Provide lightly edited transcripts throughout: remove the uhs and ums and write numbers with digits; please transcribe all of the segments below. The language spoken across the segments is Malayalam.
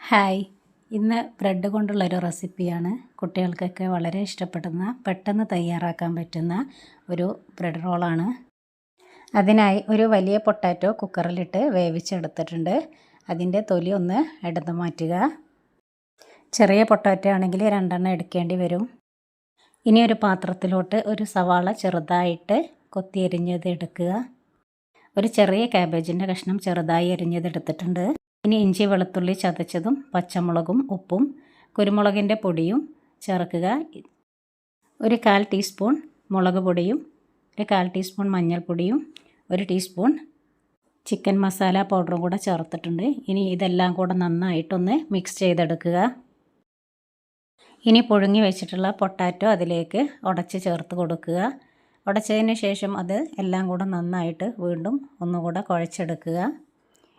ഹായ്, ഇന്ന് ബ്രെഡ് കൊണ്ടുള്ളൊരു റെസിപ്പിയാണ്. കുട്ടികൾക്കൊക്കെ വളരെ ഇഷ്ടപ്പെടുന്ന, പെട്ടെന്ന് തയ്യാറാക്കാൻ പറ്റുന്ന ഒരു ബ്രെഡ് റോളാണ്. അതിനായി ഒരു വലിയ പൊട്ടാറ്റോ കുക്കറിലിട്ട് വേവിച്ചെടുത്തിട്ടുണ്ട്. അതിൻ്റെ തൊലി ഒന്ന് എടുത്ത് മാറ്റുക. ചെറിയ പൊട്ടാറ്റോ ആണെങ്കിൽ 2 എടുക്കേണ്ടി വരും. ഇനി ഒരു പാത്രത്തിലോട്ട് ഒരു സവാള ചെറുതായിട്ട് കൊത്തി എരിഞ്ഞത് എടുക്കുക. ഒരു ചെറിയ കാബേജിൻ്റെ കഷ്ണം ചെറുതായി എരിഞ്ഞത് എടുത്തിട്ടുണ്ട്. ഇനി ഇഞ്ചി വെളുത്തുള്ളി ചതച്ചതും പച്ചമുളകും ഉപ്പും കുരുമുളകിൻ്റെ പൊടിയും ചേർക്കുക. ഒരു 1/4 ടീസ്പൂൺ മുളക് പൊടിയും ഒരു 1/4 ടീസ്പൂൺ മഞ്ഞൾപ്പൊടിയും 1 ടീസ്പൂൺ ചിക്കൻ മസാല പൗഡറും കൂടെ ചേർത്തിട്ടുണ്ട്. ഇനി ഇതെല്ലാം കൂടെ നന്നായിട്ടൊന്ന് മിക്സ് ചെയ്തെടുക്കുക. ഇനി പുഴുങ്ങി വെച്ചിട്ടുള്ള പൊട്ടാറ്റോ അതിലേക്ക് ഉടച്ച് ചേർത്ത് കൊടുക്കുക. ഉടച്ചതിന് ശേഷം അത് എല്ലാം കൂടെ നന്നായിട്ട് വീണ്ടും ഒന്നുകൂടെ കുഴച്ചെടുക്കുക.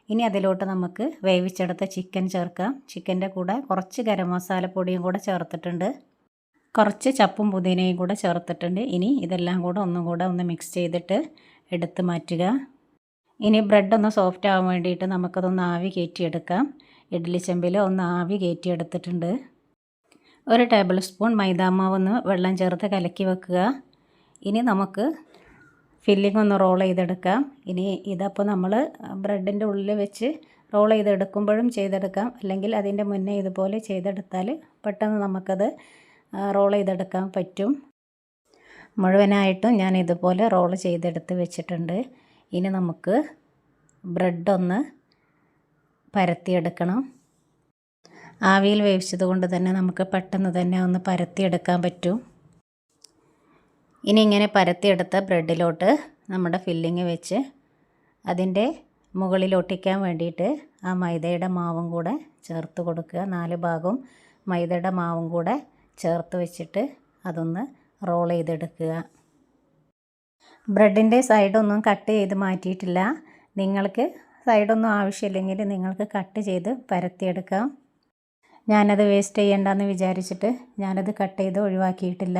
ഇനി അതിലോട്ട് നമുക്ക് വേവിച്ചെടുത്ത ചിക്കൻ ചേർക്കാം. ചിക്കൻ്റെ കൂടെ കുറച്ച് ഗരം മസാലപ്പൊടിയും കൂടെ ചേർത്തിട്ടുണ്ട്. കുറച്ച് ചപ്പും പുതിനയും കൂടെ ചേർത്തിട്ടുണ്ട്. ഇനി ഇതെല്ലാം കൂടെ ഒന്ന് മിക്സ് ചെയ്തിട്ട് എടുത്ത് മാറ്റുക. ഇനി ബ്രെഡ് ഒന്ന് സോഫ്റ്റ് ആവാൻ വേണ്ടിയിട്ട് നമുക്കതൊന്ന് ആവി കയറ്റിയെടുക്കാം. ഇഡ്ഡലി ചെമ്പിൽ ഒന്ന് ആവി കയറ്റിയെടുത്തിട്ടുണ്ട്. 1 ടേബിൾ സ്പൂൺ മൈദാമാവൊന്ന് വെള്ളം ചേർത്ത് കലക്കി വെക്കുക. ഇനി നമുക്ക് ഫില്ലിംഗ് ഒന്ന് റോൾ ചെയ്തെടുക്കാം. ഇനി ഇതപ്പോൾ നമ്മൾ ബ്രെഡിൻ്റെ ഉള്ളിൽ വെച്ച് റോൾ ചെയ്തെടുക്കുമ്പോഴും ചെയ്തെടുക്കാം, അല്ലെങ്കിൽ അതിൻ്റെ മുന്നേ ഇതുപോലെ ചെയ്തെടുത്താൽ പെട്ടെന്ന് നമുക്കത് റോൾ ചെയ്തെടുക്കാൻ പറ്റും. മുഴുവനായിട്ടും ഞാൻ ഇതുപോലെ റോൾ ചെയ്തെടുത്ത് വെച്ചിട്ടുണ്ട്. ഇനി നമുക്ക് ബ്രെഡൊന്ന് പരത്തിയെടുക്കണം. ആവിയിൽ വേവിച്ചത് കൊണ്ട് തന്നെ നമുക്ക് പെട്ടെന്ന് തന്നെ ഒന്ന് പരത്തിയെടുക്കാൻ പറ്റും. ഇനി ഇങ്ങനെ പരത്തിയെടുത്ത ബ്രെഡിലോട്ട് നമ്മുടെ ഫില്ലിങ് വെച്ച് അതിൻ്റെ മുകളിലൊട്ടിക്കാൻ വേണ്ടിയിട്ട് ആ മൈദയുടെ മാവും കൂടെ ചേർത്ത് കൊടുക്കുക. 4 ഭാഗവും മൈദയുടെ മാവും കൂടെ ചേർത്ത് വെച്ചിട്ട് അതൊന്ന് റോൾ ചെയ്തെടുക്കുക. ബ്രെഡിൻ്റെ സൈഡൊന്നും കട്ട് ചെയ്ത് മാറ്റിയിട്ടില്ല. നിങ്ങൾക്ക് സൈഡൊന്നും ആവശ്യമില്ലെങ്കിൽ നിങ്ങൾക്ക് കട്ട് ചെയ്ത് പരത്തിയെടുക്കാം. ഞാനത് വേസ്റ്റ് ചെയ്യേണ്ടെന്ന് വിചാരിച്ചിട്ട് ഞാനത് കട്ട് ചെയ്ത് ഒഴിവാക്കിയിട്ടില്ല.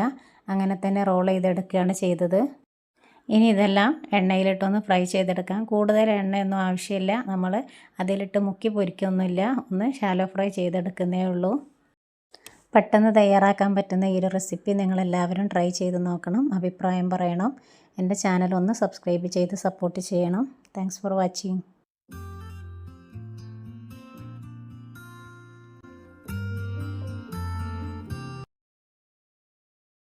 അങ്ങനെ തന്നെ റോൾ ചെയ്തെടുക്കുകയാണ് ചെയ്തത്. ഇനി ഇതെല്ലാം എണ്ണയിലിട്ടൊന്ന് ഫ്രൈ ചെയ്തെടുക്കാം. കൂടുതൽ എണ്ണയൊന്നും ആവശ്യമില്ല. നമ്മൾ അതിലിട്ട് മുക്കി പൊരിക്കൊന്നുമില്ല. ഒന്ന് ഷാലോ ഫ്രൈ ചെയ്തെടുക്കുന്നേ ഉള്ളൂ. പെട്ടെന്ന് തയ്യാറാക്കാൻ പറ്റുന്ന ഈ ഒരു റെസിപ്പി നിങ്ങളെല്ലാവരും ട്രൈ ചെയ്ത് നോക്കണം. അഭിപ്രായം പറയണം. എൻ്റെ ചാനൽ ഒന്ന് സബ്സ്ക്രൈബ് ചെയ്ത് സപ്പോർട്ട് ചെയ്യണം. Thanks for watching.